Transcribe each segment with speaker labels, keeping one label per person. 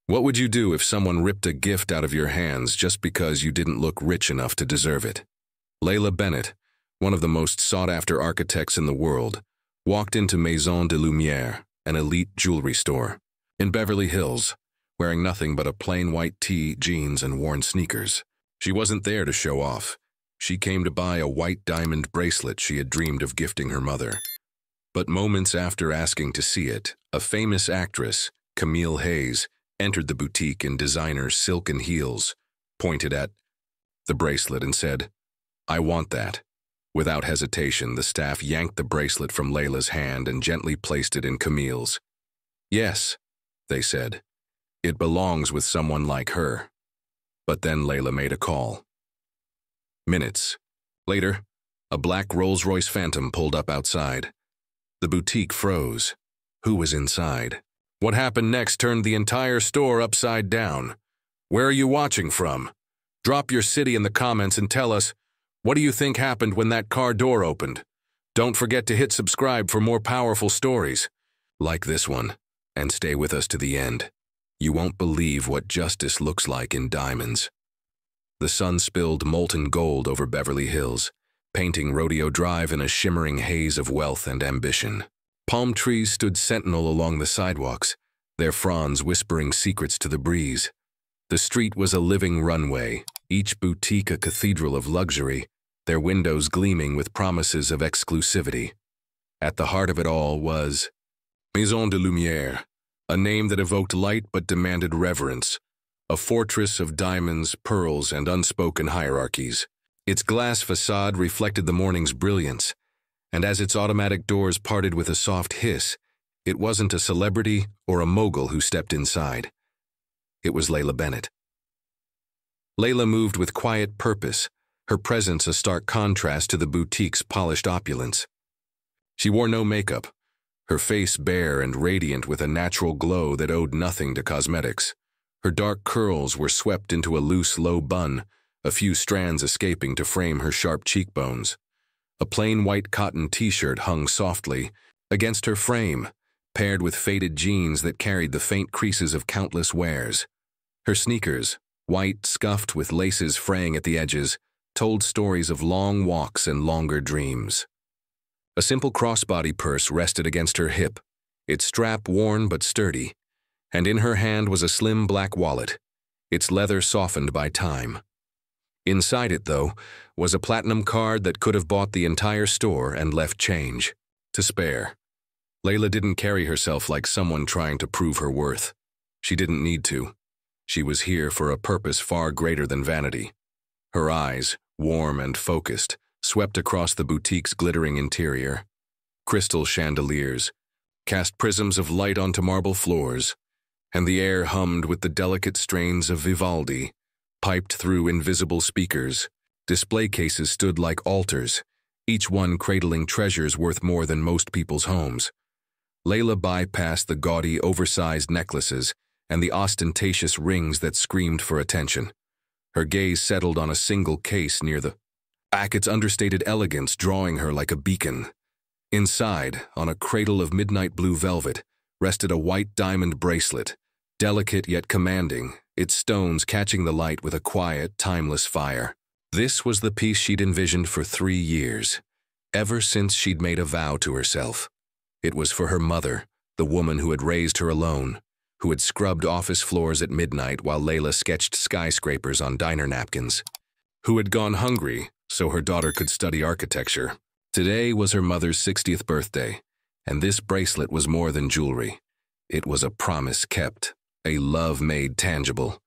Speaker 1: What would you do if someone ripped a gift out of your hands just because you didn't look rich enough to deserve it? Layla Bennett, one of the most sought-after architects in the world, walked into Maison de Lumière, an elite jewelry store, in Beverly Hills, wearing nothing but a plain white tee, jeans, and worn sneakers. She wasn't there to show off. She came to buy a white diamond bracelet she had dreamed of gifting her mother. But moments after asking to see it, a famous actress, Camille Hayes, entered the boutique in designer silken heels, pointed at the bracelet and said, "I want that." Without hesitation, the staff yanked the bracelet from Layla's hand and gently placed it in Camille's. "Yes," they said, "it belongs with someone like her." But then Layla made a call. Minutes later, a black Rolls-Royce Phantom pulled up outside. The boutique froze. Who was inside? What happened next turned the entire store upside down. Where are you watching from? Drop your city in the comments and tell us, what do you think happened when that car door opened? Don't forget to hit subscribe for more powerful stories like this one, and stay with us to the end. You won't believe what justice looks like in diamonds. The sun spilled molten gold over Beverly Hills, painting Rodeo Drive in a shimmering haze of wealth and ambition. Palm trees stood sentinel along the sidewalks, their fronds whispering secrets to the breeze. The street was a living runway, each boutique a cathedral of luxury, their windows gleaming with promises of exclusivity. At the heart of it all was Maison de Lumière, a name that evoked light but demanded reverence, a fortress of diamonds, pearls, and unspoken hierarchies. Its glass facade reflected the morning's brilliance, and as its automatic doors parted with a soft hiss, it wasn't a celebrity or a mogul who stepped inside. It was Layla Bennett. Layla moved with quiet purpose, her presence a stark contrast to the boutique's polished opulence. She wore no makeup, her face bare and radiant with a natural glow that owed nothing to cosmetics. Her dark curls were swept into a loose, low bun, a few strands escaping to frame her sharp cheekbones. A plain white cotton t-shirt hung softly against her frame, paired with faded jeans that carried the faint creases of countless wears. Her sneakers, white, scuffed with laces fraying at the edges, told stories of long walks and longer dreams. A simple crossbody purse rested against her hip, its strap worn but sturdy, and in her hand was a slim black wallet, its leather softened by time. Inside it, though, was a platinum card that could have bought the entire store and left change to spare. Layla didn't carry herself like someone trying to prove her worth. She didn't need to. She was here for a purpose far greater than vanity. Her eyes, warm and focused, swept across the boutique's glittering interior. Crystal chandeliers cast prisms of light onto marble floors, and the air hummed with the delicate strains of Vivaldi, piped through invisible speakers. Display cases stood like altars, each one cradling treasures worth more than most people's homes. Layla bypassed the gaudy, oversized necklaces and the ostentatious rings that screamed for attention. Her gaze settled on a single case near the back, its understated elegance drawing her like a beacon. Inside, on a cradle of midnight blue velvet, rested a white diamond bracelet, delicate yet commanding, its stones catching the light with a quiet, timeless fire. This was the piece she'd envisioned for 3 years, ever since she'd made a vow to herself. It was for her mother, the woman who had raised her alone, who had scrubbed office floors at midnight while Layla sketched skyscrapers on diner napkins, who had gone hungry so her daughter could study architecture. Today was her mother's 60th birthday, and this bracelet was more than jewelry. It was a promise kept, a love made tangible.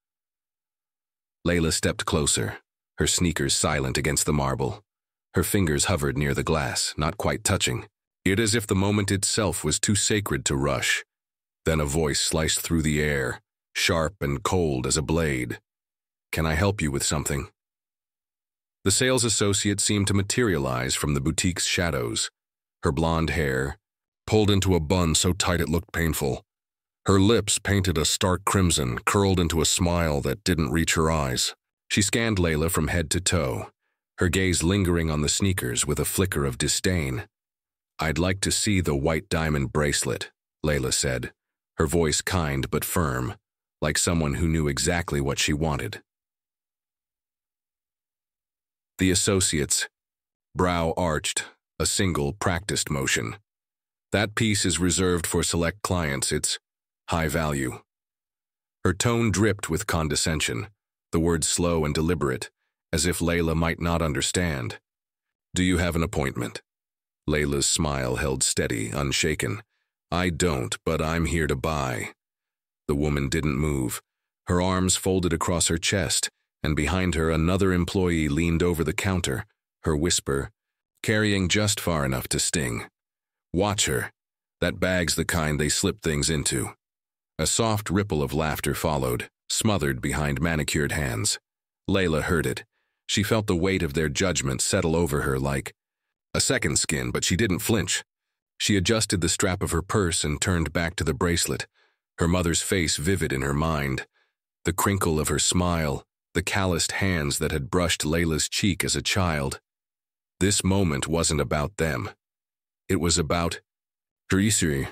Speaker 1: Layla stepped closer, her sneakers silent against the marble. Her fingers hovered near the glass, not quite touching. It as if the moment itself was too sacred to rush. Then a voice sliced through the air, sharp and cold as a blade. "Can I help you with something?" The sales associate seemed to materialize from the boutique's shadows. Her blonde hair, pulled into a bun so tight it looked painful. Her lips, painted a stark crimson, curled into a smile that didn't reach her eyes. She scanned Layla from head to toe, her gaze lingering on the sneakers with a flicker of disdain. "I'd like to see the white diamond bracelet," Layla said, her voice kind but firm. like someone who knew exactly what she wanted. The associate's brow arched, a single practiced motion. That piece is reserved for select clients. It's high value. Her tone dripped with condescension, the words slow and deliberate, as if Layla might not understand. Do you have an appointment? Layla's smile held steady, unshaken. I don't, but I'm here to buy. The woman didn't move. Her arms folded across her chest, and behind her another employee leaned over the counter, her whisper carrying just far enough to sting. Watch her. That bag's the kind they slip things into. A soft ripple of laughter followed, smothered behind manicured hands. Layla heard it. She felt the weight of their judgment settle over her like a second skin, but she didn't flinch. She adjusted the strap of her purse and turned back to the bracelet, her mother's face vivid in her mind. The crinkle of her smile, the calloused hands that had brushed Layla's cheek as a child. This moment wasn't about them. It was about Greasy.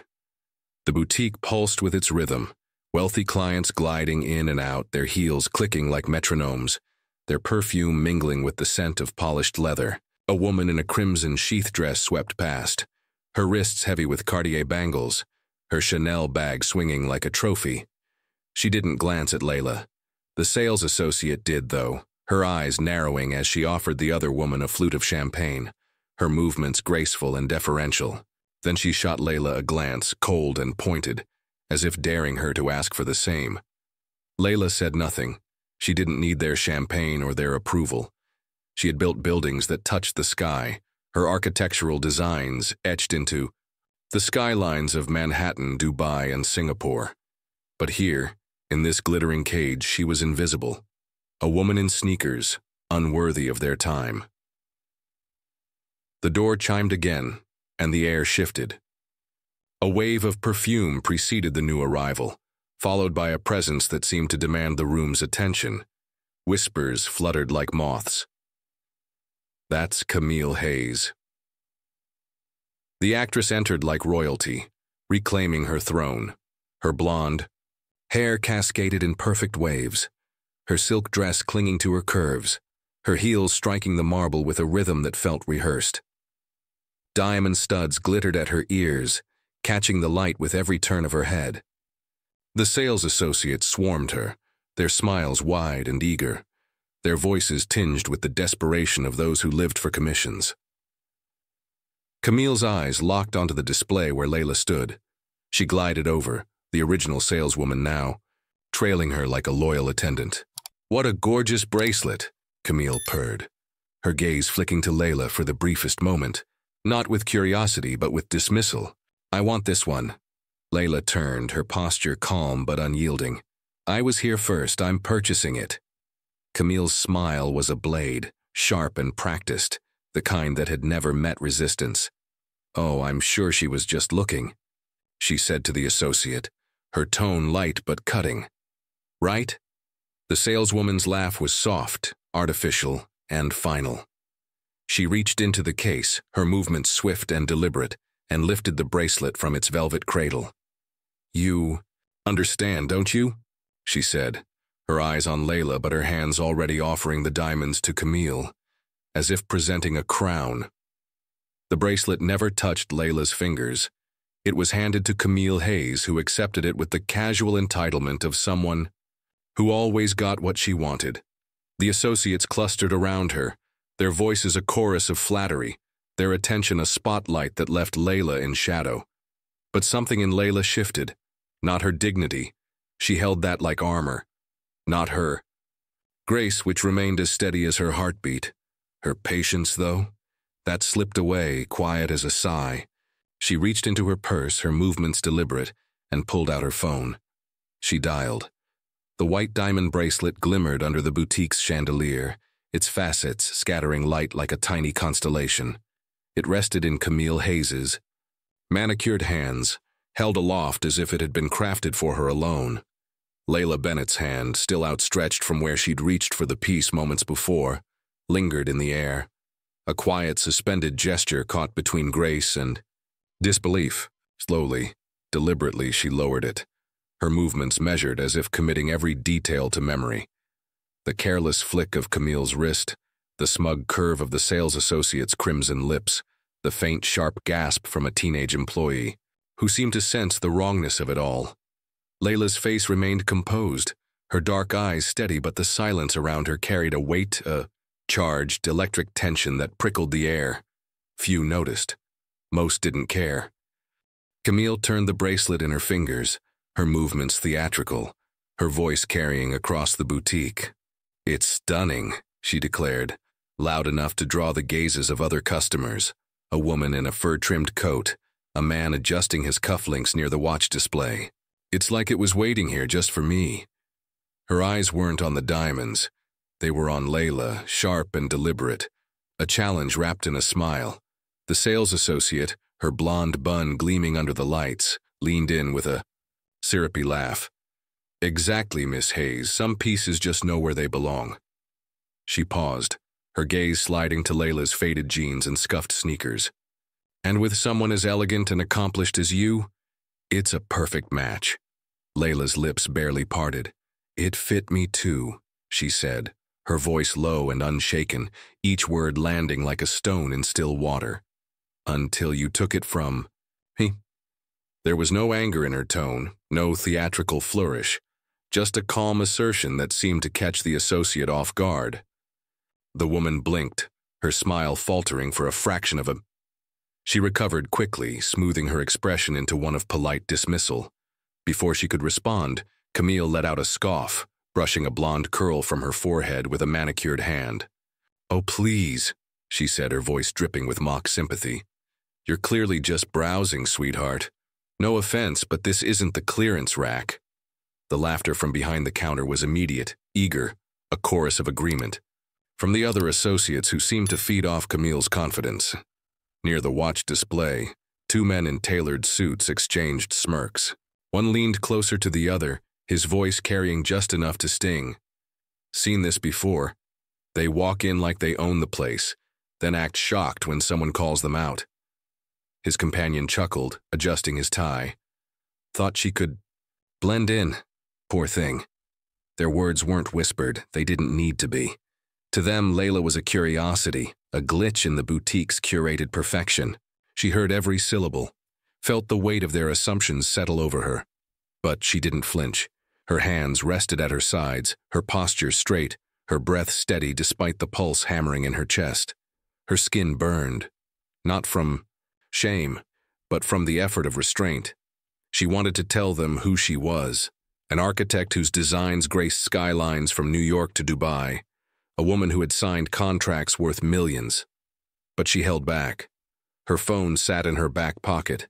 Speaker 1: The boutique pulsed with its rhythm, wealthy clients gliding in and out, their heels clicking like metronomes, their perfume mingling with the scent of polished leather. A woman in a crimson sheath dress swept past, her wrists heavy with Cartier bangles, her Chanel bag swinging like a trophy. She didn't glance at Layla. The sales associate did, though, her eyes narrowing as she offered the other woman a flute of champagne, her movements graceful and deferential. Then she shot Layla a glance, cold and pointed, as if daring her to ask for the same. Layla said nothing. She didn't need their champagne or their approval. She had built buildings that touched the sky, her architectural designs etched into the skylines of Manhattan, Dubai, and Singapore. But here, in this glittering cage, she was invisible. A woman in sneakers, unworthy of their time. The door chimed again, and the air shifted. A wave of perfume preceded the new arrival, followed by a presence that seemed to demand the room's attention. Whispers fluttered like moths. That's Camille Hayes. The actress entered like royalty, reclaiming her throne. Her blonde hair cascaded in perfect waves, her silk dress clinging to her curves, her heels striking the marble with a rhythm that felt rehearsed. Diamond studs glittered at her ears, catching the light with every turn of her head. The sales associates swarmed her, their smiles wide and eager, their voices tinged with the desperation of those who lived for commissions. Camille's eyes locked onto the display where Layla stood. She glided over, the original saleswoman now, trailing her like a loyal attendant. What a gorgeous bracelet, Camille purred, her gaze flicking to Layla for the briefest moment, not with curiosity but with dismissal. I want this one. Layla turned, her posture calm but unyielding. I was here first, I'm purchasing it. Camille's smile was a blade, sharp and practiced, the kind that had never met resistance. Oh, I'm sure she was just looking, she said to the associate, her tone light but cutting. Right? The saleswoman's laugh was soft, artificial, and final. She reached into the case, her movements swift and deliberate, and lifted the bracelet from its velvet cradle. You understand, don't you? She said, her eyes on Layla but her hands already offering the diamonds to Camille, as if presenting a crown. The bracelet never touched Layla's fingers. It was handed to Camille Hayes, who accepted it with the casual entitlement of someone who always got what she wanted. The associates clustered around her, their voices a chorus of flattery, their attention a spotlight that left Layla in shadow. But something in Layla shifted, not her dignity. She held that like armor. Not her grace, which remained as steady as her heartbeat. Her patience, though, that slipped away, quiet as a sigh. She reached into her purse, her movements deliberate, and pulled out her phone. She dialed. The white diamond bracelet glimmered under the boutique's chandelier, its facets scattering light like a tiny constellation. It rested in Camille Hayes's manicured hands, held aloft as if it had been crafted for her alone. Layla Bennett's hand, still outstretched from where she'd reached for the piece moments before, lingered in the air, a quiet, suspended gesture caught between grace and disbelief. Slowly, deliberately, she lowered it, her movements measured as if committing every detail to memory. The careless flick of Camille's wrist, the smug curve of the sales associate's crimson lips, the faint, sharp gasp from a teenage employee, who seemed to sense the wrongness of it all. Layla's face remained composed, her dark eyes steady, but the silence around her carried a weight, a charged, electric tension that prickled the air. Few noticed. Most didn't care. Camille turned the bracelet in her fingers, her movements theatrical, her voice carrying across the boutique. "It's stunning," she declared, loud enough to draw the gazes of other customers. A woman in a fur-trimmed coat, a man adjusting his cufflinks near the watch display. "It's like it was waiting here just for me." Her eyes weren't on the diamonds. They were on Layla, sharp and deliberate, a challenge wrapped in a smile. The sales associate, her blonde bun gleaming under the lights, leaned in with a syrupy laugh. "Exactly, Miss Hayes. Some pieces just know where they belong." She paused, her gaze sliding to Layla's faded jeans and scuffed sneakers. "And with someone as elegant and accomplished as you, it's a perfect match." Layla's lips barely parted. "It fit me too," she said, her voice low and unshaken, each word landing like a stone in still water. "Until you took it from me." There was no anger in her tone, no theatrical flourish, just a calm assertion that seemed to catch the associate off guard. The woman blinked, her smile faltering for a fraction of a... She recovered quickly, smoothing her expression into one of polite dismissal. Before she could respond, Camille let out a scoff, brushing a blonde curl from her forehead with a manicured hand. "Oh, please," she said, her voice dripping with mock sympathy. "You're clearly just browsing, sweetheart. No offense, but this isn't the clearance rack." The laughter from behind the counter was immediate, eager, a chorus of agreement. From the other associates who seemed to feed off Camille's confidence. Near the watch display, two men in tailored suits exchanged smirks. One leaned closer to the other, his voice carrying just enough to sting. "Seen this before. They walk in like they own the place, then act shocked when someone calls them out." His companion chuckled, adjusting his tie. "Thought she could blend in. Poor thing." Their words weren't whispered, they didn't need to be. To them, Layla was a curiosity, a glitch in the boutique's curated perfection. She heard every syllable, felt the weight of their assumptions settle over her. But she didn't flinch. Her hands rested at her sides, her posture straight, her breath steady despite the pulse hammering in her chest. Her skin burned, not from shame, but from the effort of restraint. She wanted to tell them who she was, an architect whose designs graced skylines from New York to Dubai, a woman who had signed contracts worth millions. But she held back. Her phone sat in her back pocket.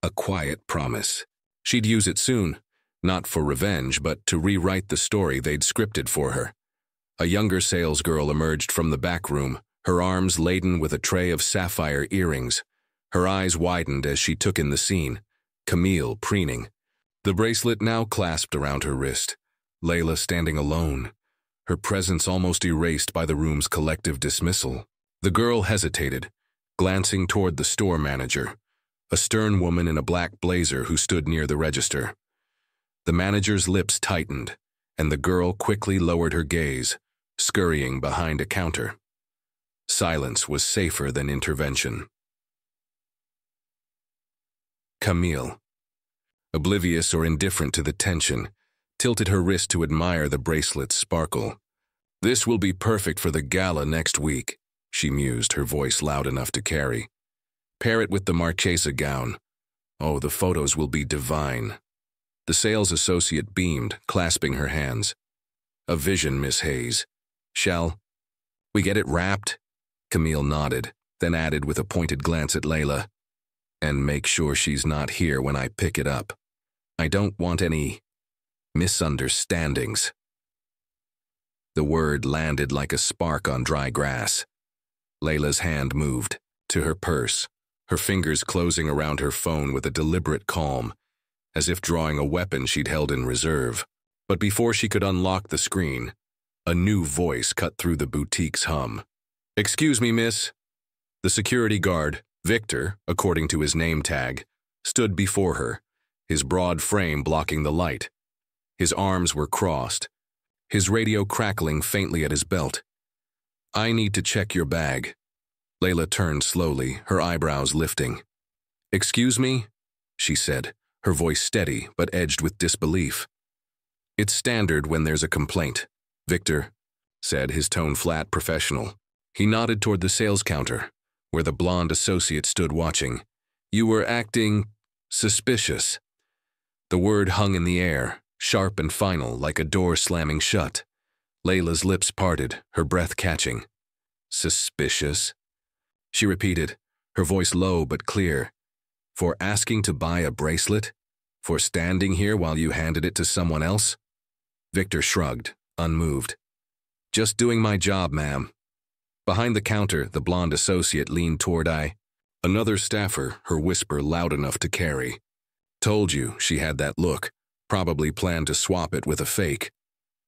Speaker 1: A quiet promise. She'd use it soon, not for revenge, but to rewrite the story they'd scripted for her. A younger salesgirl emerged from the back room, her arms laden with a tray of sapphire earrings. Her eyes widened as she took in the scene, Camille preening. The bracelet now clasped around her wrist, Layla standing alone, her presence almost erased by the room's collective dismissal. The girl hesitated, glancing toward the store manager, a stern woman in a black blazer who stood near the register. The manager's lips tightened, and the girl quickly lowered her gaze, scurrying behind a counter. Silence was safer than intervention. Camille, oblivious or indifferent to the tension, tilted her wrist to admire the bracelet's sparkle. "This will be perfect for the gala next week," she mused, her voice loud enough to carry. "Pair it with the Marchesa gown. Oh, the photos will be divine." The sales associate beamed, clasping her hands. "A vision, Miss Hayes. Shall we get it wrapped?" Camille nodded, then added with a pointed glance at Layla. "And make sure she's not here when I pick it up. I don't want any misunderstandings." The word landed like a spark on dry grass. Layla's hand moved to her purse, her fingers closing around her phone with a deliberate calm, as if drawing a weapon she'd held in reserve. But before she could unlock the screen, a new voice cut through the boutique's hum. "Excuse me, miss." The security guard, Victor, according to his name tag, stood before her, his broad frame blocking the light. His arms were crossed, his radio crackling faintly at his belt. "I need to check your bag." Layla turned slowly, her eyebrows lifting. "Excuse me?" she said, her voice steady but edged with disbelief. "It's standard when there's a complaint," Victor said, his tone flat, professional. He nodded toward the sales counter, where the blonde associate stood watching. "You were acting suspicious." The word hung in the air, sharp and final, like a door slamming shut. Layla's lips parted, her breath catching. "Suspicious?" she repeated, her voice low but clear. "For asking to buy a bracelet? For standing here while you handed it to someone else?" Victor shrugged, unmoved. "Just doing my job, ma'am." Behind the counter, the blonde associate leaned toward another staffer, her whisper loud enough to carry. "Told you," she had that look, probably planned to swap it with a fake.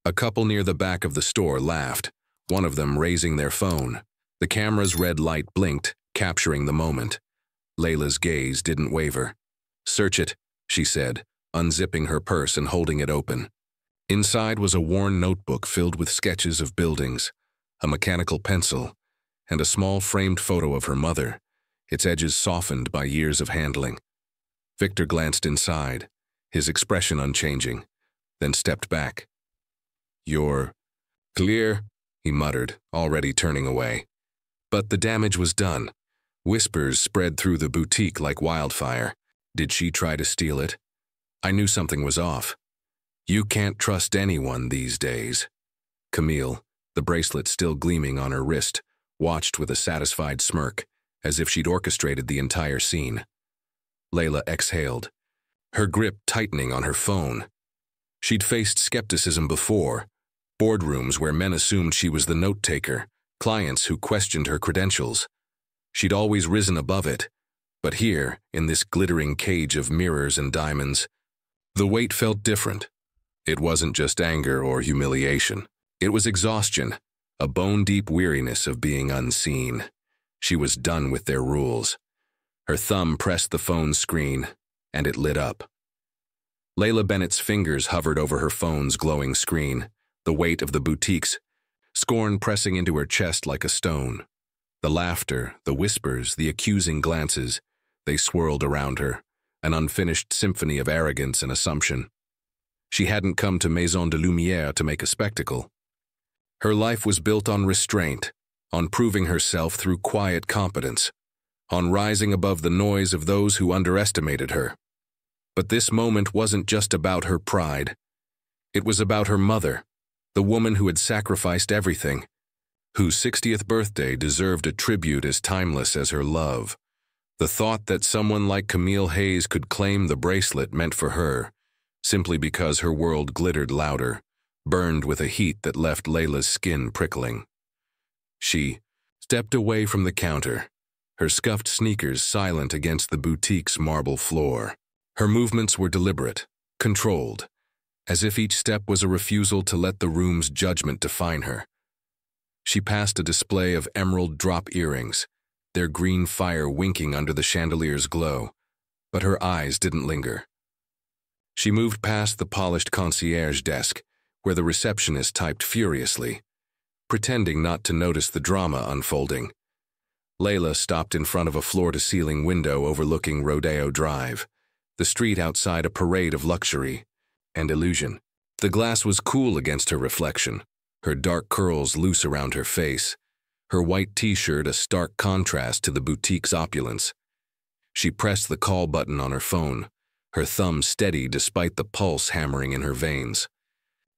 Speaker 1: A couple near the back of the store laughed, one of them raising their phone. The camera's red light blinked, capturing the moment. Layla's gaze didn't waver. "Search it," she said, unzipping her purse and holding it open. Inside was a worn notebook filled with sketches of buildings, a mechanical pencil, and a small framed photo of her mother, its edges softened by years of handling. Victor glanced inside, his expression unchanging, then stepped back. "You're clear," he muttered, already turning away. But the damage was done. Whispers spread through the boutique like wildfire. Did she try to steal it? I knew something was off. You can't trust anyone these days. Camille, the bracelet still gleaming on her wrist, watched with a satisfied smirk, as if she'd orchestrated the entire scene. Layla exhaled, her grip tightening on her phone. She'd faced skepticism before, boardrooms where men assumed she was the note-taker, clients who questioned her credentials. She'd always risen above it, but here, in this glittering cage of mirrors and diamonds, the weight felt different. It wasn't just anger or humiliation. It was exhaustion, a bone-deep weariness of being unseen. She was done with their rules. Her thumb pressed the phone's screen, and it lit up. Layla Bennett's fingers hovered over her phone's glowing screen, the weight of the boutique's, scorn pressing into her chest like a stone. The laughter, the whispers, the accusing glances, they swirled around her, an unfinished symphony of arrogance and assumption. She hadn't come to Maison de Lumière to make a spectacle. Her life was built on restraint, on proving herself through quiet competence, on rising above the noise of those who underestimated her. But this moment wasn't just about her pride. It was about her mother, the woman who had sacrificed everything, whose 60th birthday deserved a tribute as timeless as her love. The thought that someone like Camille Hayes could claim the bracelet meant for her, simply because her world glittered louder, burned with a heat that left Layla's skin prickling. She stepped away from the counter, her scuffed sneakers silent against the boutique's marble floor. Her movements were deliberate, controlled, as if each step was a refusal to let the room's judgment define her. She passed a display of emerald drop earrings, their green fire winking under the chandelier's glow, but her eyes didn't linger. She moved past the polished concierge desk, where the receptionist typed furiously, pretending not to notice the drama unfolding. Layla stopped in front of a floor-to-ceiling window overlooking Rodeo Drive, the street outside a parade of luxury and illusion. The glass was cool against her reflection, her dark curls loose around her face, her white t-shirt a stark contrast to the boutique's opulence. She pressed the call button on her phone, her thumb steady despite the pulse hammering in her veins.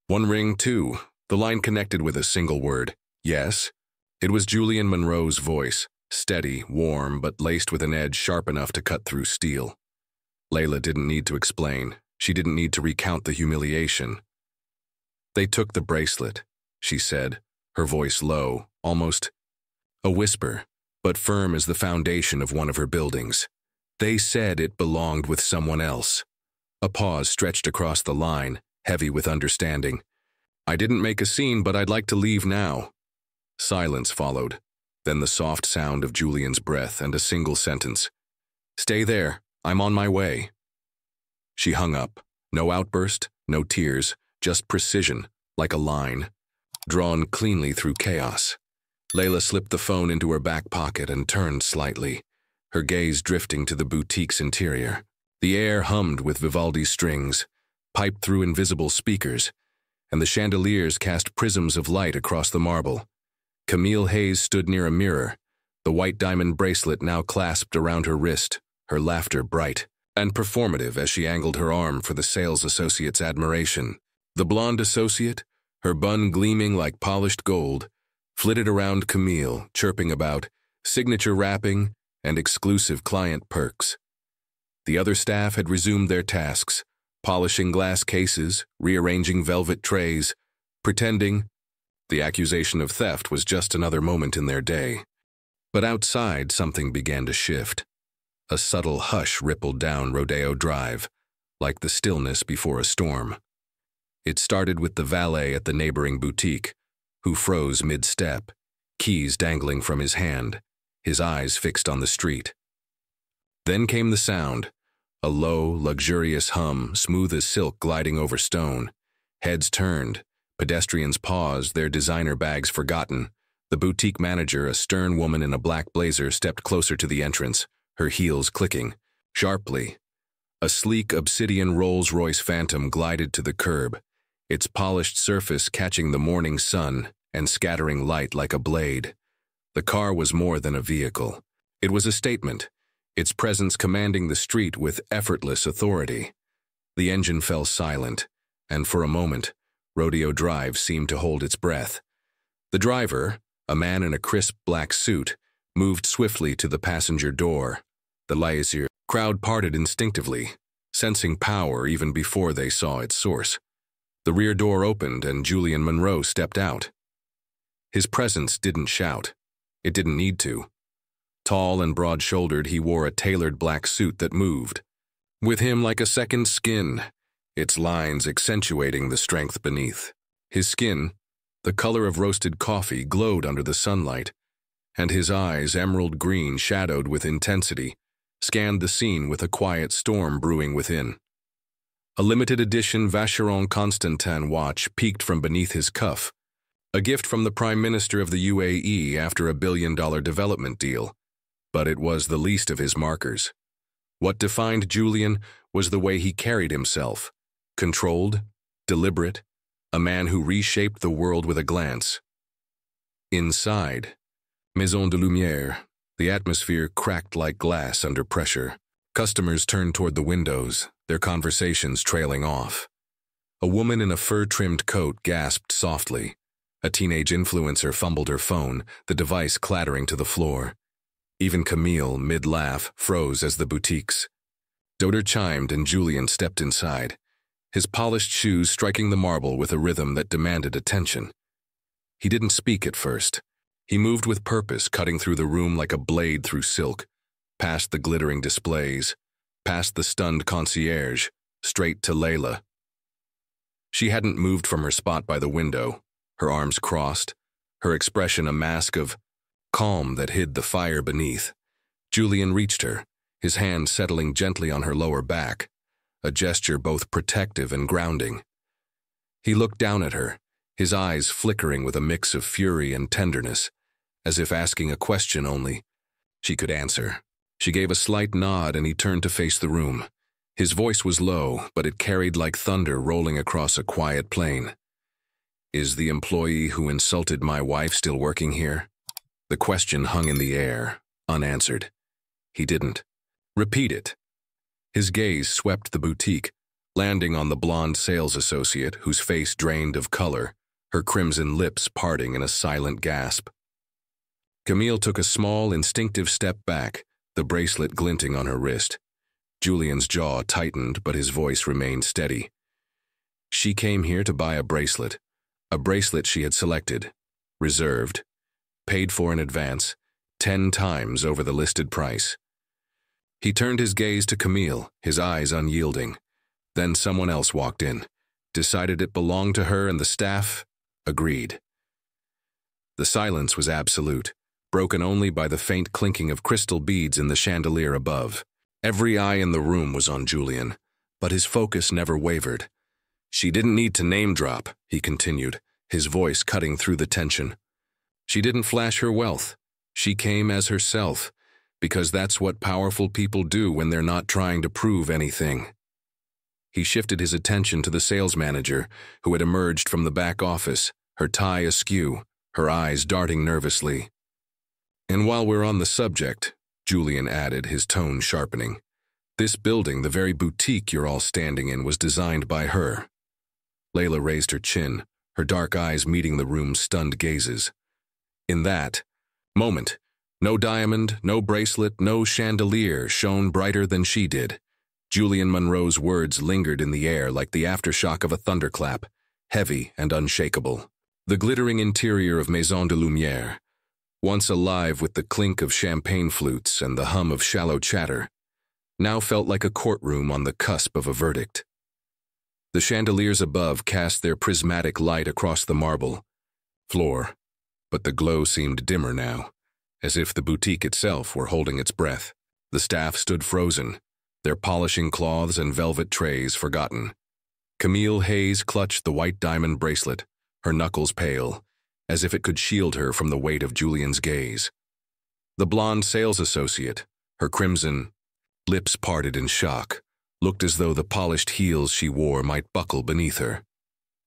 Speaker 1: One ring, two. The line connected with a single word, yes. It was Julian Monroe's voice, steady, warm, but laced with an edge sharp enough to cut through steel. Layla didn't need to explain. She didn't need to recount the humiliation. "They took the bracelet," she said, her voice low, almost a whisper, but firm as the foundation of one of her buildings. "They said it belonged with someone else." A pause stretched across the line, heavy with understanding. "I didn't make a scene, but I'd like to leave now." Silence followed, then the soft sound of Julian's breath and a single sentence. "Stay there. I'm on my way." She hung up. No outburst, no tears, just precision, like a line, drawn cleanly through chaos. Layla slipped the phone into her back pocket and turned slightly, her gaze drifting to the boutique's interior. The air hummed with Vivaldi's strings, piped through invisible speakers, and the chandeliers cast prisms of light across the marble. Camille Hayes stood near a mirror, the white diamond bracelet now clasped around her wrist, her laughter bright and performative as she angled her arm for the sales associate's admiration. The blonde associate, her bun gleaming like polished gold, flitted around Camille, chirping about signature wrapping and exclusive client perks. The other staff had resumed their tasks, polishing glass cases, rearranging velvet trays, pretending the accusation of theft was just another moment in their day. But outside, something began to shift. A subtle hush rippled down Rodeo Drive, like the stillness before a storm. It started with the valet at the neighboring boutique, who froze mid-step, keys dangling from his hand, his eyes fixed on the street. Then came the sound, a low, luxurious hum, smooth as silk gliding over stone. Heads turned, pedestrians paused, their designer bags forgotten. The boutique manager, a stern woman in a black blazer, stepped closer to the entrance, her heels clicking. Sharply, a sleek obsidian Rolls-Royce Phantom glided to the curb, its polished surface catching the morning sun and scattering light like a blade. The car was more than a vehicle. It was a statement, its presence commanding the street with effortless authority. The engine fell silent, and for a moment, Rodeo Drive seemed to hold its breath. The driver, a man in a crisp black suit, moved swiftly to the passenger door. The Laisier crowd parted instinctively, sensing power even before they saw its source. The rear door opened and Julian Monroe stepped out. His presence didn't shout. It didn't need to. Tall and broad-shouldered, he wore a tailored black suit that moved with him like a second skin, its lines accentuating the strength beneath. His skin, the color of roasted coffee, glowed under the sunlight, and his eyes, emerald green shadowed with intensity, scanned the scene with a quiet storm brewing within. A limited edition Vacheron Constantin watch peeked from beneath his cuff, a gift from the Prime Minister of the UAE after a billion-dollar development deal, but it was the least of his markers. What defined Julian was the way he carried himself, controlled, deliberate, a man who reshaped the world with a glance. Inside, Maison de Lumière, the atmosphere cracked like glass under pressure. Customers turned toward the windows, their conversations trailing off. A woman in a fur-trimmed coat gasped softly. A teenage influencer fumbled her phone, the device clattering to the floor. Even Camille, mid-laugh, froze as the boutique's Doter chimed and Julian stepped inside, his polished shoes striking the marble with a rhythm that demanded attention. He didn't speak at first. He moved with purpose, cutting through the room like a blade through silk, past the glittering displays, past the stunned concierge, straight to Layla. She hadn't moved from her spot by the window, her arms crossed, her expression a mask of calm that hid the fire beneath. Julian reached her, his hand settling gently on her lower back, a gesture both protective and grounding. He looked down at her, his eyes flickering with a mix of fury and tenderness, as if asking a question only she could answer. She gave a slight nod and he turned to face the room. His voice was low, but it carried like thunder rolling across a quiet plain. "Is the employee who insulted my wife still working here?" The question hung in the air, unanswered. He didn't. "Repeat it." His gaze swept the boutique, landing on the blonde sales associate whose face drained of color, her crimson lips parting in a silent gasp. Camille took a small, instinctive step back, the bracelet glinting on her wrist. Julian's jaw tightened, but his voice remained steady. She came here to buy a bracelet she had selected, reserved, paid for in advance, 10 times over the listed price. He turned his gaze to Camille, his eyes unyielding. Then someone else walked in, decided it belonged to her, and the staff agreed. The silence was absolute, broken only by the faint clinking of crystal beads in the chandelier above. Every eye in the room was on Julian, but his focus never wavered. "She didn't need to name drop," he continued, his voice cutting through the tension. "She didn't flash her wealth. She came as herself, because that's what powerful people do when they're not trying to prove anything." He shifted his attention to the sales manager, who had emerged from the back office, her tie askew, her eyes darting nervously. "And while we're on the subject," Julian added, his tone sharpening, "this building, the very boutique you're all standing in, was designed by her." Layla raised her chin, her dark eyes meeting the room's stunned gazes. In that moment, no diamond, no bracelet, no chandelier shone brighter than she did. Julian Monroe's words lingered in the air like the aftershock of a thunderclap, heavy and unshakable. The glittering interior of Maison de Lumière, once alive with the clink of champagne flutes and the hum of shallow chatter, now felt like a courtroom on the cusp of a verdict. The chandeliers above cast their prismatic light across the marble floor, but the glow seemed dimmer now, as if the boutique itself were holding its breath. The staff stood frozen, their polishing cloths and velvet trays forgotten. Camille Hayes clutched the white diamond bracelet, her knuckles pale, as if it could shield her from the weight of Julian's gaze. The blonde sales associate, her crimson lips parted in shock, looked as though the polished heels she wore might buckle beneath her.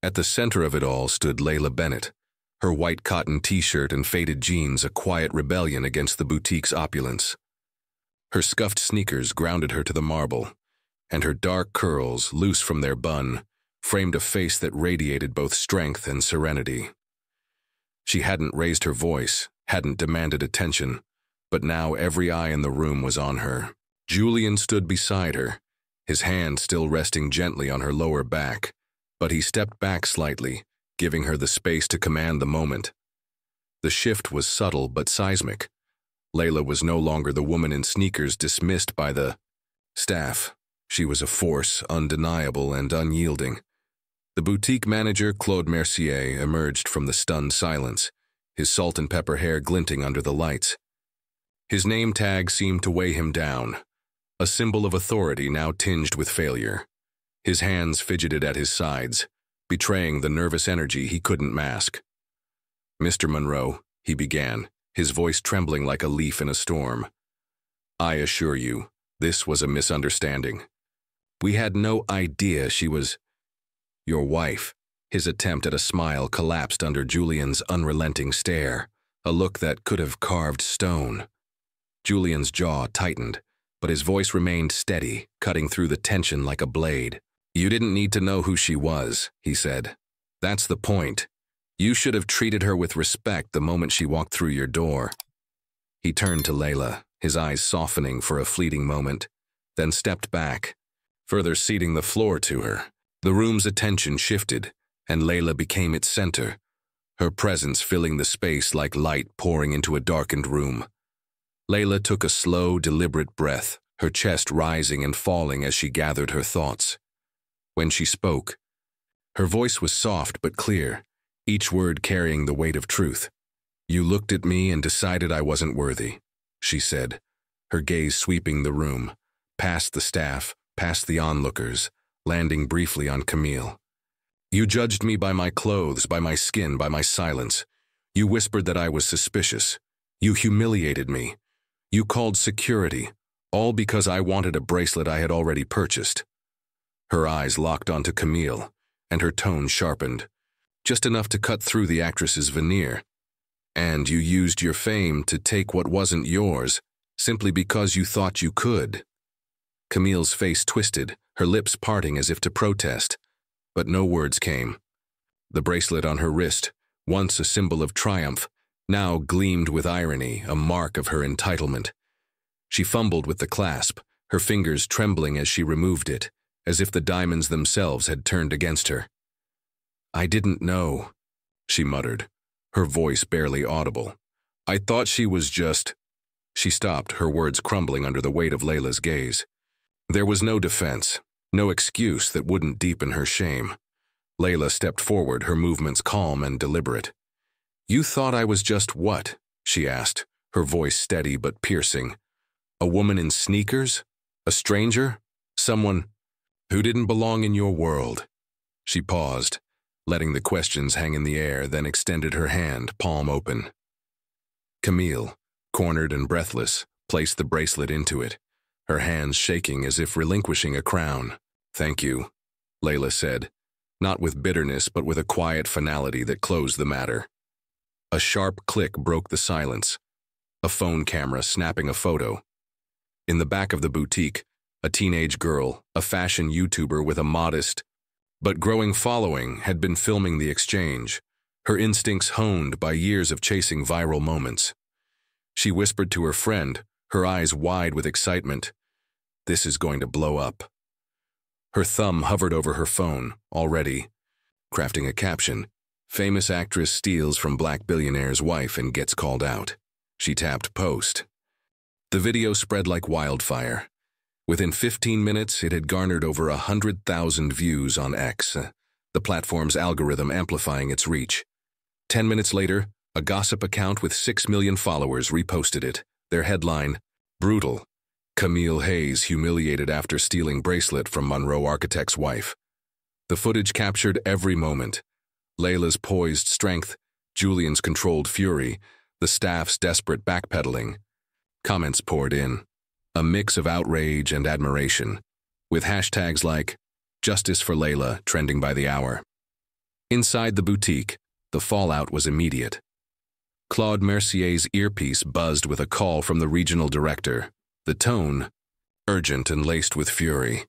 Speaker 1: At the center of it all stood Layla Bennett, her white cotton t-shirt and faded jeans a quiet rebellion against the boutique's opulence. Her scuffed sneakers grounded her to the marble, and her dark curls, loose from their bun, framed a face that radiated both strength and serenity. She hadn't raised her voice, hadn't demanded attention, but now every eye in the room was on her. Julian stood beside her, his hand still resting gently on her lower back, but he stepped back slightly, giving her the space to command the moment. The shift was subtle but seismic. Layla was no longer the woman in sneakers dismissed by the staff. She was a force, undeniable and unyielding. The boutique manager, Claude Mercier, emerged from the stunned silence, his salt and pepper hair glinting under the lights. His name tag seemed to weigh him down, a symbol of authority now tinged with failure. His hands fidgeted at his sides, betraying the nervous energy he couldn't mask. "Mr. Monroe," he began, his voice trembling like a leaf in a storm, "I assure you, this was a misunderstanding. We had no idea she was your wife." His attempt at a smile collapsed under Julian's unrelenting stare, a look that could have carved stone. Julian's jaw tightened, but his voice remained steady, cutting through the tension like a blade. "You didn't need to know who she was," he said. "That's the point. You should have treated her with respect the moment she walked through your door." He turned to Layla, his eyes softening for a fleeting moment, then stepped back, further ceding the floor to her. The room's attention shifted, and Layla became its center, her presence filling the space like light pouring into a darkened room. Layla took a slow, deliberate breath, her chest rising and falling as she gathered her thoughts. When she spoke, her voice was soft but clear, each word carrying the weight of truth. "You looked at me and decided I wasn't worthy," she said, her gaze sweeping the room, past the staff, past the onlookers, landing briefly on Camille. "You judged me by my clothes, by my skin, by my silence. You whispered that I was suspicious. You humiliated me. You called security, all because I wanted a bracelet I had already purchased." Her eyes locked onto Camille, and her tone sharpened, just enough to cut through the actress's veneer. "And you used your fame to take what wasn't yours, simply because you thought you could." Camille's face twisted, her lips parting as if to protest, but no words came. The bracelet on her wrist, once a symbol of triumph, now gleamed with irony, a mark of her entitlement. She fumbled with the clasp, her fingers trembling as she removed it, as if the diamonds themselves had turned against her. "I didn't know," she muttered, her voice barely audible. "I thought she was just—" She stopped, her words crumbling under the weight of Layla's gaze. There was no defense, no excuse that wouldn't deepen her shame. Layla stepped forward, her movements calm and deliberate. "You thought I was just what?" she asked, her voice steady but piercing. "A woman in sneakers? A stranger? Someone—" Who didn't belong in your world? She paused, letting the questions hang in the air, then extended her hand, palm open. Camille, cornered and breathless, placed the bracelet into it, her hands shaking as if relinquishing a crown. "Thank you," Layla said, not with bitterness but with a quiet finality that closed the matter. A sharp click broke the silence, a phone camera snapping a photo. In the back of the boutique, a teenage girl, a fashion YouTuber with a modest but growing following, had been filming the exchange, her instincts honed by years of chasing viral moments. She whispered to her friend, her eyes wide with excitement, "This is going to blow up." Her thumb hovered over her phone, already crafting a caption, "Famous actress steals from black billionaire's wife and gets called out." She tapped post. The video spread like wildfire. Within 15 minutes, it had garnered over 100,000 views on X, the platform's algorithm amplifying its reach. 10 minutes later, a gossip account with 6 million followers reposted it. Their headline, "Brutal. Camille Hayes humiliated after stealing bracelet from Monroe architect's wife." The footage captured every moment. Layla's poised strength, Julian's controlled fury, the staff's desperate backpedaling. Comments poured in, a mix of outrage and admiration, with hashtags like "Justice for Layla" trending by the hour. Inside the boutique, the fallout was immediate. Claude Mercier's earpiece buzzed with a call from the regional director, the tone urgent and laced with fury.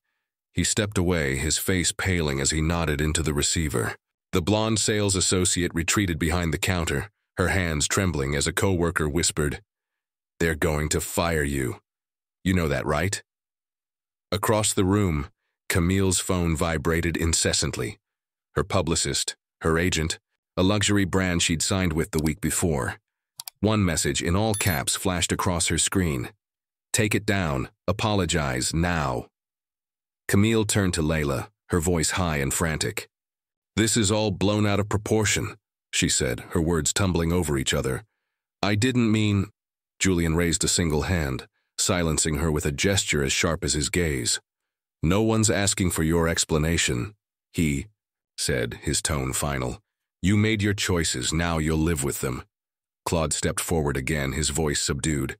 Speaker 1: He stepped away, his face paling as he nodded into the receiver. The blonde sales associate retreated behind the counter, her hands trembling as a coworker whispered, "They're going to fire you. You know that, right?" Across the room, Camille's phone vibrated incessantly. Her publicist, her agent, a luxury brand she'd signed with the week before. One message in all caps flashed across her screen. "Take it down. Apologize now." Camille turned to Layla, her voice high and frantic. "This is all blown out of proportion," she said, her words tumbling over each other. "I didn't mean—" Julian raised a single hand, silencing her with a gesture as sharp as his gaze. "No one's asking for your explanation," he said, his tone final. "You made your choices, now you'll live with them." Claude stepped forward again, his voice subdued.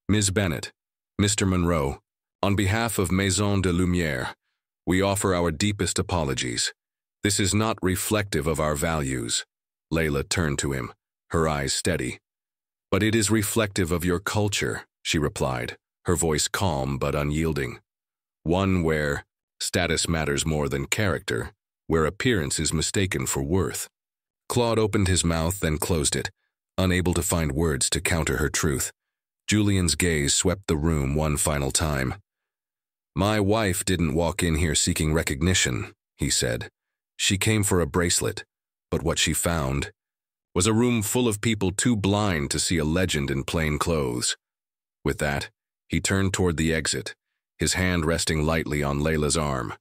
Speaker 1: "Ms. Bennett, Mr. Monroe, on behalf of Maison de Lumière, we offer our deepest apologies. This is not reflective of our values." Layla turned to him, her eyes steady. "But it is reflective of your culture," she replied, her voice calm but unyielding. "One where status matters more than character, where appearance is mistaken for worth." Claude opened his mouth, then closed it, unable to find words to counter her truth. Julian's gaze swept the room one final time. "My wife didn't walk in here seeking recognition," he said. "She came for a bracelet, but what she found was a room full of people too blind to see a legend in plain clothes." With that, he turned toward the exit, his hand resting lightly on Layla's arm.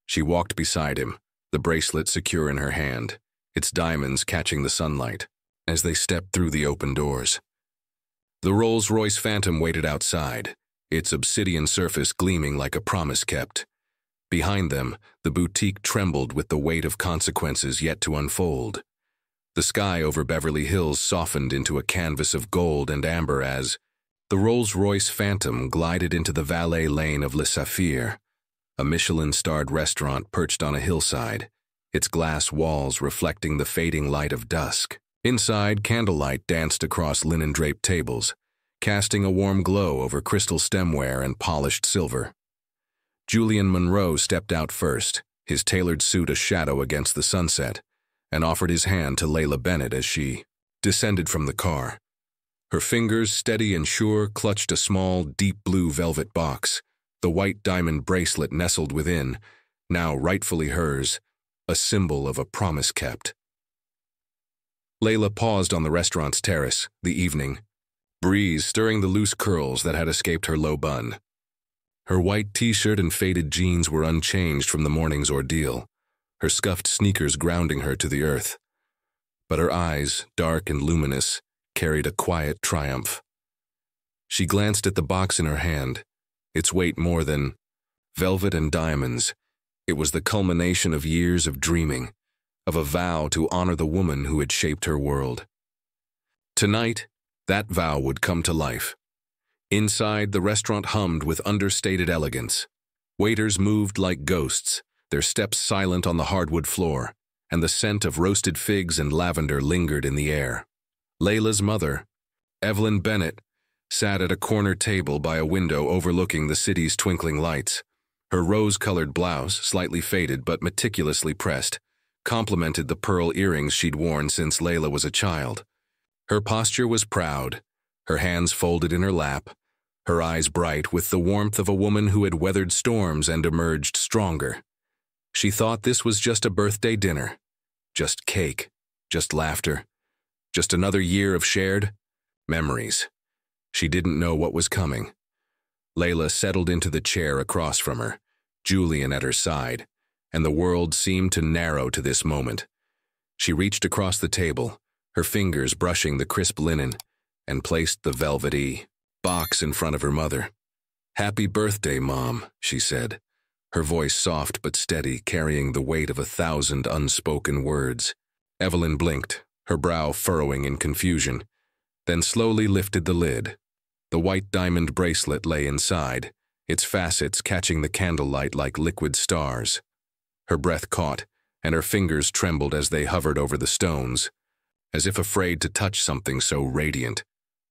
Speaker 1: She walked beside him, the bracelet secure in her hand, its diamonds catching the sunlight, as they stepped through the open doors. The Rolls-Royce Phantom waited outside, its obsidian surface gleaming like a promise kept. Behind them, the boutique trembled with the weight of consequences yet to unfold. The sky over Beverly Hills softened into a canvas of gold and amber as the Rolls-Royce Phantom glided into the valet lane of Le Saphir, a Michelin-starred restaurant perched on a hillside, its glass walls reflecting the fading light of dusk. Inside, candlelight danced across linen-draped tables, casting a warm glow over crystal stemware and polished silver. Julian Monroe stepped out first, his tailored suit a shadow against the sunset, and offered his hand to Layla Bennett as she descended from the car. Her fingers, steady and sure, clutched a small, deep blue velvet box, the white diamond bracelet nestled within, now rightfully hers, a symbol of a promise kept. Layla paused on the restaurant's terrace, the evening breeze stirring the loose curls that had escaped her low bun. Her white t-shirt and faded jeans were unchanged from the morning's ordeal, her scuffed sneakers grounding her to the earth. But her eyes, dark and luminous, carried a quiet triumph. She glanced at the box in her hand, its weight more than velvet and diamonds, It was the culmination of years of dreaming, of a vow to honor the woman who had shaped her world. Tonight, that vow would come to life. Inside, the restaurant hummed with understated elegance. Waiters moved like ghosts, their steps silent on the hardwood floor, and the scent of roasted figs and lavender lingered in the air. Layla's mother, Evelyn Bennett, sat at a corner table by a window overlooking the city's twinkling lights. Her rose-colored blouse, slightly faded but meticulously pressed, complemented the pearl earrings she'd worn since Layla was a child. Her posture was proud, her hands folded in her lap, her eyes bright with the warmth of a woman who had weathered storms and emerged stronger. She thought this was just a birthday dinner, just cake, just laughter, just another year of shared memories. She didn't know what was coming. Layla settled into the chair across from her, Julian at her side, and the world seemed to narrow to this moment. She reached across the table, her fingers brushing the crisp linen, and placed the velvety box in front of her mother. "Happy birthday, Mom," she said, her voice soft but steady, carrying the weight of 1,000 unspoken words. Evelyn blinked, her brow furrowing in confusion, then slowly lifted the lid. The white diamond bracelet lay inside, its facets catching the candlelight like liquid stars. Her breath caught, and her fingers trembled as they hovered over the stones, as if afraid to touch something so radiant.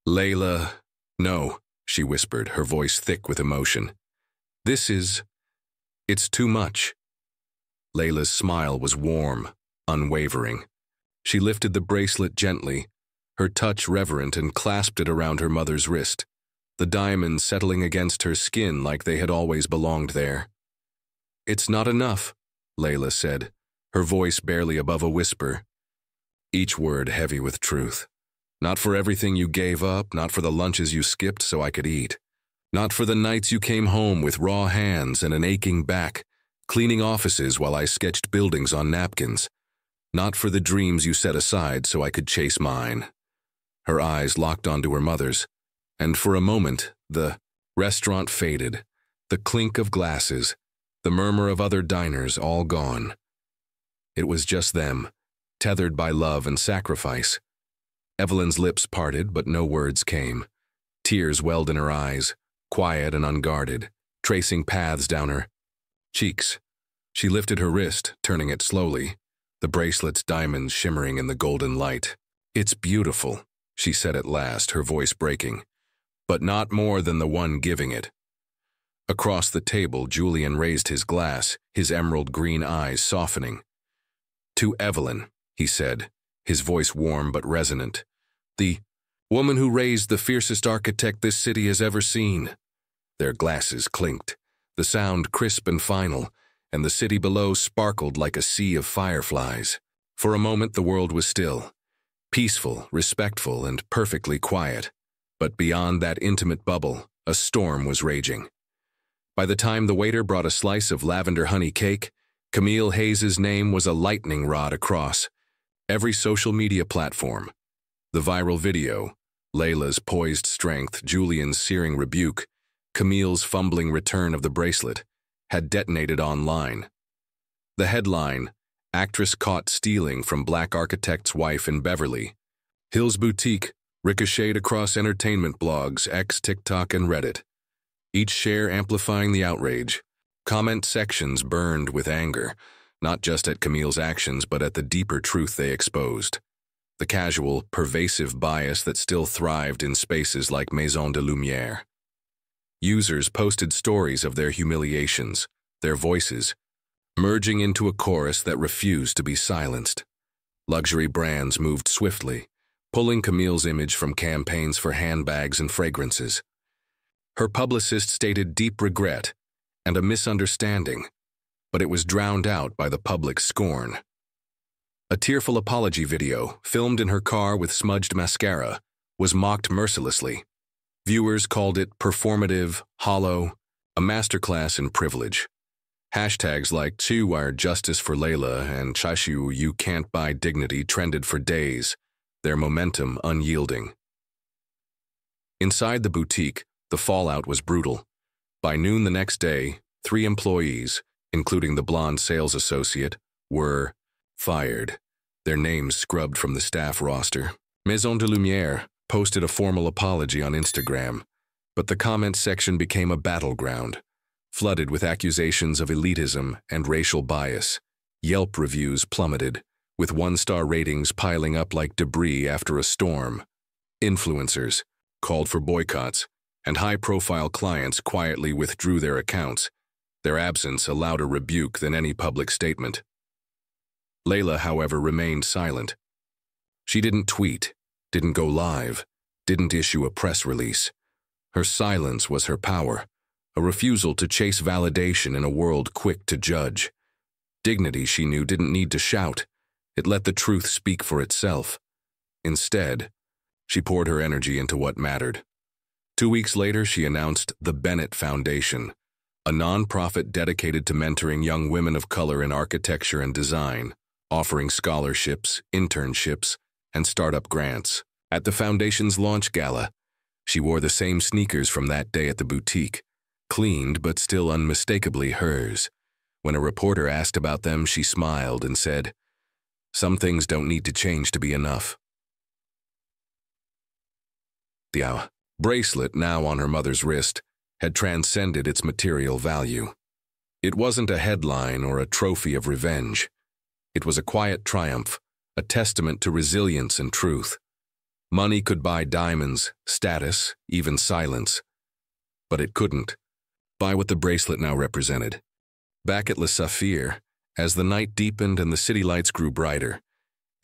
Speaker 1: "Layla, no," she whispered, her voice thick with emotion. It's too much." Layla's smile was warm, unwavering. She lifted the bracelet gently, her touch reverent, and clasped it around her mother's wrist, the diamonds settling against her skin like they had always belonged there. "It's not enough," Layla said, her voice barely above a whisper, each word heavy with truth. "Not for everything you gave up, not for the lunches you skipped so I could eat. Not for the nights you came home with raw hands and an aching back, cleaning offices while I sketched buildings on napkins. Not for the dreams you set aside so I could chase mine." Her eyes locked onto her mother's, and for a moment, the restaurant faded, the clink of glasses, the murmur of other diners all gone. It was just them, tethered by love and sacrifice. Evelyn's lips parted, but no words came. Tears welled in her eyes, quiet and unguarded, tracing paths down her cheeks. She lifted her wrist, turning it slowly, the bracelet's diamonds shimmering in the golden light. "It's beautiful," she said at last, her voice breaking, "but not more than the one giving it." Across the table, Julian raised his glass, his emerald green eyes softening. "To Evelyn," he said, his voice warm but resonant, "the woman who raised the fiercest architect this city has ever seen." Their glasses clinked, the sound crisp and final, and the city below sparkled like a sea of fireflies. For a moment the world was still, peaceful, respectful, and perfectly quiet. But beyond that intimate bubble, a storm was raging. By the time the waiter brought a slice of lavender honey cake, Camille Hayes's name was a lightning rod across every social media platform. The viral video, Layla's poised strength, Julian's searing rebuke, Camille's fumbling return of the bracelet, had detonated online. The headline, "Actress Caught Stealing from Black Architect's Wife in Beverly Hills Boutique," ricocheted across entertainment blogs, X, TikTok, and Reddit, each share amplifying the outrage. Comment sections burned with anger, not just at Camille's actions but at the deeper truth they exposed. The casual, pervasive bias that still thrived in spaces like Maison de Lumière. Users posted stories of their humiliations, their voices, merging into a chorus that refused to be silenced. Luxury brands moved swiftly, pulling Camille's image from campaigns for handbags and fragrances. Her publicist stated deep regret and a misunderstanding, but it was drowned out by the public scorn. A tearful apology video, filmed in her car with smudged mascara, was mocked mercilessly. Viewers called it performative, hollow, a masterclass in privilege. Hashtags like "Two Wire Justice for Layla" and "Chashu You Can't Buy Dignity" trended for days, their momentum unyielding. Inside the boutique, the fallout was brutal. By noon the next day, 3 employees, including the blonde sales associate, were fired, their names scrubbed from the staff roster. Maison de Lumière posted a formal apology on Instagram, but the comments section became a battleground, flooded with accusations of elitism and racial bias. Yelp reviews plummeted, with one-star ratings piling up like debris after a storm. Influencers called for boycotts, and high-profile clients quietly withdrew their accounts, their absence a louder rebuke than any public statement. Layla, however, remained silent. She didn't tweet, didn't go live, didn't issue a press release. Her silence was her power, a refusal to chase validation in a world quick to judge. Dignity, she knew, didn't need to shout. It let the truth speak for itself. Instead, she poured her energy into what mattered. 2 weeks later, she announced the Bennett Foundation, a nonprofit dedicated to mentoring young women of color in architecture and design, offering scholarships, internships, and startup grants. At the foundation's launch gala, she wore the same sneakers from that day at the boutique, cleaned but still unmistakably hers. When a reporter asked about them, she smiled and said, "Some things don't need to change to be enough." The bracelet, now on her mother's wrist, had transcended its material value. It wasn't a headline or a trophy of revenge. It was a quiet triumph, a testament to resilience and truth. Money could buy diamonds, status, even silence. But it couldn't buy what the bracelet now represented. Back at Le Saphir, as the night deepened and the city lights grew brighter,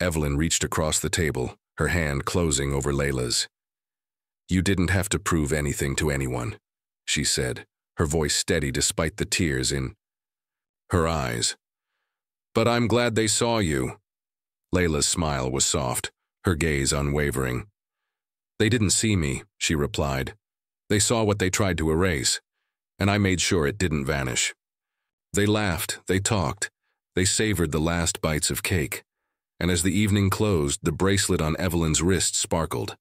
Speaker 1: Evelyn reached across the table, her hand closing over Layla's. "You didn't have to prove anything to anyone," she said, her voice steady despite the tears in her eyes. "But I'm glad they saw you." Layla's smile was soft, her gaze unwavering. "They didn't see me," she replied. "They saw what they tried to erase, and I made sure it didn't vanish." They laughed, they talked, they savored the last bites of cake, and as the evening closed, the bracelet on Evelyn's wrist sparkled,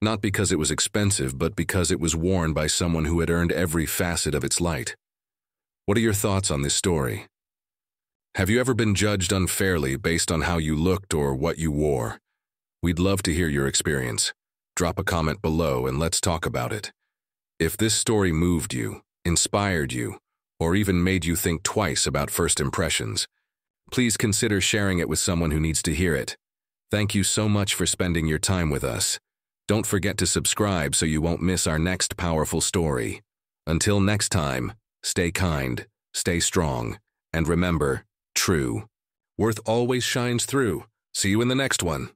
Speaker 1: not because it was expensive, but because it was worn by someone who had earned every facet of its light. What are your thoughts on this story? Have you ever been judged unfairly based on how you looked or what you wore? We'd love to hear your experience. Drop a comment below and let's talk about it. If this story moved you, inspired you, or even made you think twice about first impressions, please consider sharing it with someone who needs to hear it. Thank you so much for spending your time with us. Don't forget to subscribe so you won't miss our next powerful story. Until next time, stay kind, stay strong, and remember, true worth always shines through. See you in the next one.